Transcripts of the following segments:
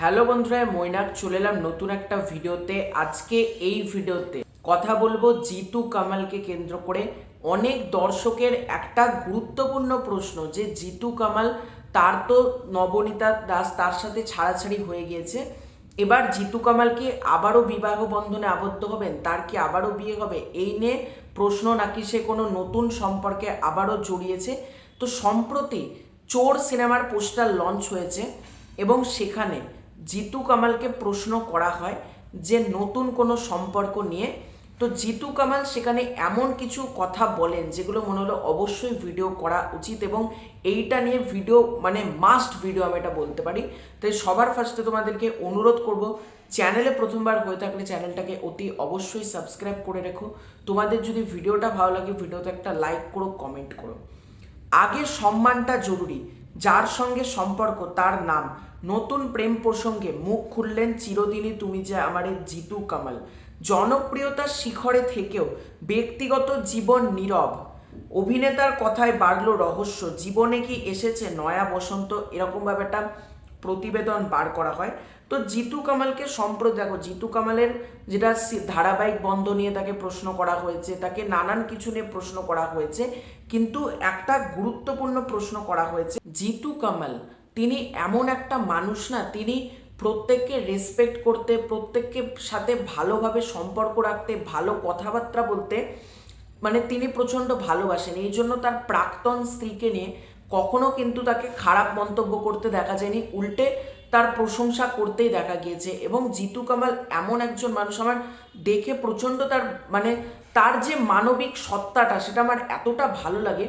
Hello বন্ধুরা, মৈনাক চলে এলাম নতুন একটা ভিডিওতে। আজকে এই ভিডিওতে কথা বলবো জিতু কামালকে কেন্দ্র করে। অনেক দর্শকের একটা গুরুত্বপূর্ণ প্রশ্ন যে জিতু কামাল, তার তো নবনীতা দাস তার সাথে ছাড়াছাড়ি হয়ে গিয়েছে, এবার জিতু কামাল কি আবারও বিবাহ বন্ধনে আবদ্ধ হবেন, তার কি আবারও বিয়ে হবে, এই নিয়ে প্রশ্ন, নাকি সে কোনো নতুন সম্পর্কে আবারও জড়িয়েছে। তো সম্প্রতি চোর সিনেমার পোস্টার লঞ্চ হয়েছে এবং সেখানে জিতু কামালকে প্রশ্ন করা হয় যে নতুন কোনো সম্পর্ক নিয়ে। তো জিতু কামাল সেখানে এমন কিছু কথা বলেন যেগুলো মনে হলো অবশ্যই ভিডিও করা উচিত, এবং এইটা নিয়ে ভিডিও মানে মাস্ট ভিডিও আমি এটা বলতে পারি। তাই সবার ফার্স্টে তোমাদেরকে অনুরোধ করব, চ্যানেলে প্রথমবার হয়ে থাকলে চ্যানেলটাকে অতি অবশ্যই সাবস্ক্রাইব করে রেখো। তোমাদের যদি ভিডিওটা ভালো লাগে ভিডিওতে একটা লাইক করো, কমেন্ট করো। আগে সম্মানটা জরুরি, যার সঙ্গে সম্পর্ক তার নাম। নতুন প্রেম প্রসঙ্গে মুখ খুললেন চিরদিনই তুমি যে আমারে জিতু কামাল। জনপ্রিয়তার শিখরে থেকেও ব্যক্তিগত জীবন নীরব। অভিনেতার কথায় বাড়লো রহস্য, জীবনে কি এসেছে নয়া বসন্ত, এরকমভাবে একটা প্রতিবেদন বার করা হয়। তো জিতু কামালকে সম্প্রতি দেখো, জিতু কামালের যেটা ধারাবাহিক বন্ধ নিয়ে তাকে প্রশ্ন করা হয়েছে, তাকে নানান কিছু নিয়ে প্রশ্ন করা হয়েছে, কিন্তু একটা গুরুত্বপূর্ণ প্রশ্ন করা হয়েছে। জিতু কামাল তিনি এমন একটা মানুষ না, তিনি প্রত্যেককে রেসপেক্ট করতে, প্রত্যেককে সাথে ভালোভাবে সম্পর্ক রাখতে, ভালো কথাবার্তা বলতে মানে তিনি প্রচণ্ড ভালোবাসেন। এই জন্য তার প্রাক্তন স্ত্রীকে নিয়ে কখনো কিন্তু তাকে খারাপ মন্তব্য করতে দেখা যায়নি, উল্টে তার প্রশংসা করতেই দেখা গিয়েছে। এবং জিতু কামাল এমন একজন মানুষ, আমার দেখে প্রচণ্ড তার মানে তার যে মানবিক সত্তাটা সেটা আমার এতটা ভালো লাগে।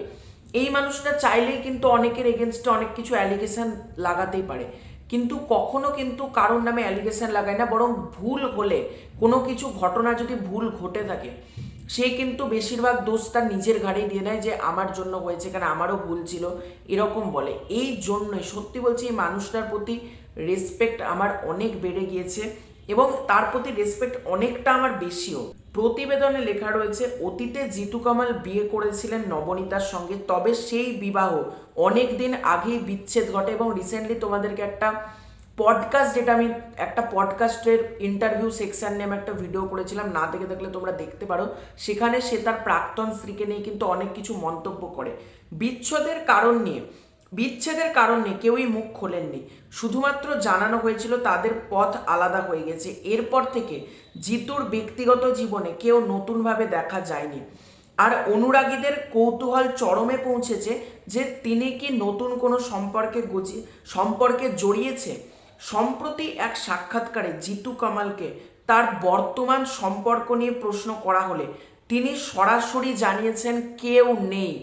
এই মানুষটা চাইলেই কিন্তু অনেকের এগেনস্টে অনেক কিছু অ্যালিগেশন লাগাতেই পারে, কিন্তু কখনো কিন্তু কারোর নামে অ্যালিগেশন লাগায় না, বরং ভুল হলে, কোনো কিছু ঘটনা যদি ভুল ঘটে থাকে, সে কিন্তু বেশিরভাগ দোষ তার নিজের ঘাড়েই দিয়ে দেয়, যে আমার জন্য হয়েছে, কারণ আমারও ভুল ছিল, এরকম বলে। এই জন্যই সত্যি বলছি, এই মানুষটার প্রতি রেসপেক্ট আমার অনেক বেড়ে গিয়েছে, এবং তার প্রতি রেসপেক্ট অনেকটা আমার বেশিও। প্রতিবেদনে লেখা রয়েছে, অতীতে জিতু কামাল বিয়ে করেছিলেন নবনীতার সঙ্গে, তবে সেই বিবাহ অনেক দিন আগেই বিচ্ছেদ ঘটে। এবং রিসেন্টলি তোমাদেরকে একটা পডকাস্ট, যেটা আমি একটা পডকাস্টের ইন্টারভিউ সেকশন নিয়ে আমি একটা ভিডিও করেছিলাম, না দেখে থাকলে তোমরা দেখতে পারো, সেখানে সে তার প্রাক্তন স্ত্রীকে নিয়ে কিন্তু অনেক কিছু মন্তব্য করে। বিচ্ছেদের কারণ নিয়ে কেউই মুখ খোলেননি, শুধুমাত্র জানানো হয়েছিল তাদের পথ আলাদা হয়ে গেছে। এরপর থেকে জিতুর ব্যক্তিগত জীবনে কেউ নতুনভাবে দেখা যায়নি। আর অনুরাগীদের কৌতূহল চরমে পৌঁছেছে যে তিনি কি নতুন কোনো সম্পর্কে জড়িয়েছে। সম্প্রতি এক সাক্ষাৎকারে জিতু কামালকে তার বর্তমান সম্পর্ক নিয়ে প্রশ্ন করা হলে তিনি সরাসরি জানিয়েছেন কেউ নেই।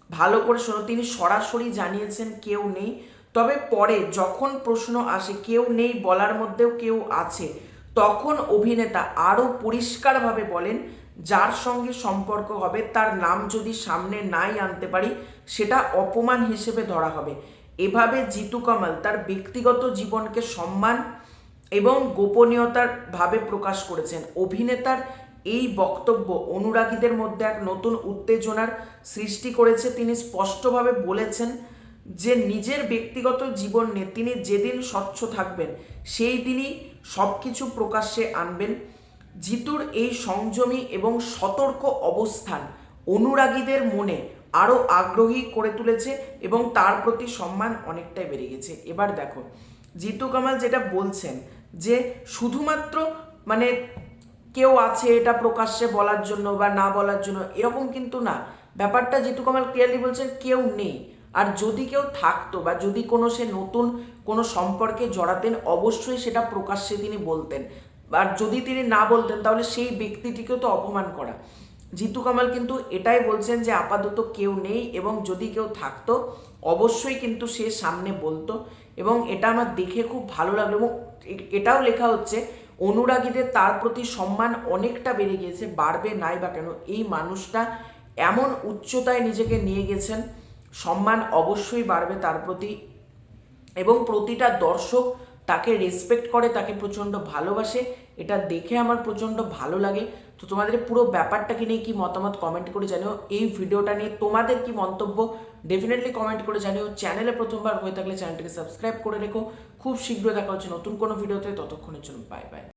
ভালো করে শোনো, তিনি সরাসরি জানিয়েছেন কেউ নেই। তবে পরে যখন প্রশ্ন আসে কেউ নেই বলার মধ্যেও কেউ আছে, তখন অভিনেতা আরও পরিষ্কারভাবে বলেন, যার সঙ্গে সম্পর্ক হবে তার নাম যদি সামনে নাই আনতে পারি সেটা অপমান হিসেবে ধরা হবে। এভাবে জিতু কামাল তার ব্যক্তিগত জীবনকে সম্মান এবং গোপনীয়তার ভাবে প্রকাশ করেছেন। অভিনেতার এই বক্তব্য অনুরাগীদের মধ্যে এক নতুন উত্তেজনার সৃষ্টি করেছে। তিনি স্পষ্টভাবে বলেছেন যে নিজের ব্যক্তিগত জীবন নিয়ে তিনি যেদিন স্বচ্ছ থাকবেন সেই দিনই সব কিছু প্রকাশ্যে আনবেন। জিতুর এই সংযমী এবং সতর্ক অবস্থান অনুরাগীদের মনে আরও আগ্রহী করে তুলেছে এবং তার প্রতি সম্মান অনেকটাই বেড়ে গেছে। এবার দেখো, জিতু কামাল যেটা বলছেন যে শুধুমাত্র মানে কেউ আছে এটা প্রকাশ্যে বলার জন্য বা না বলার জন্য, এরকম কিন্তু না। ব্যাপারটা জিতু কামাল ক্লিয়ারলি বলছেন কেউ নেই। আর যদি কেউ থাকতো বা যদি কোনো সে নতুন কোনো সম্পর্কে জড়াতেন, অবশ্যই সেটা প্রকাশ্যে তিনি বলতেন। আর যদি তিনি না বলতেন তাহলে সেই ব্যক্তিটিকেও তো অপমান করা। জিতু কামাল কিন্তু এটাই বলছেন যে আপাতত কেউ নেই, এবং যদি কেউ থাকতো অবশ্যই কিন্তু সে সামনে বলতো। এবং এটা আমার দেখে খুব ভালো লাগলো। এবং এটাও লেখা হচ্ছে অনুরাগীদের তার প্রতি সম্মান অনেকটা বেড়ে গিয়েছে, বাড়বে নাই বা কেন, এই মানুষটা এমন উচ্চতায় নিজেকে নিয়ে গেছেন, সম্মান অবশ্যই বাড়বে তার প্রতি। এবং প্রতিটা দর্শক তাকে রেসপেক্ট করে, তাকে প্রচণ্ড ভালোবাসে। এটা দেখে আমার প্রচণ্ড ভালো লাগে। তো তোমাদের পুরো ব্যাপারটাকে নিয়ে কি মতামত কমেন্ট করে জানিও। এই ভিডিওটা নিয়ে তোমাদের কি মন্তব্য ডেফিনেটলি কমেন্ট করে জানিও। চ্যানেলে প্রথমবার হয়ে থাকলে চ্যানেলটাকে সাবস্ক্রাইব করে রেখো। খুব শীঘ্রই দেখা হচ্ছে নতুন কোনো ভিডিওতে, ততক্ষণের জন্য বাই বাই।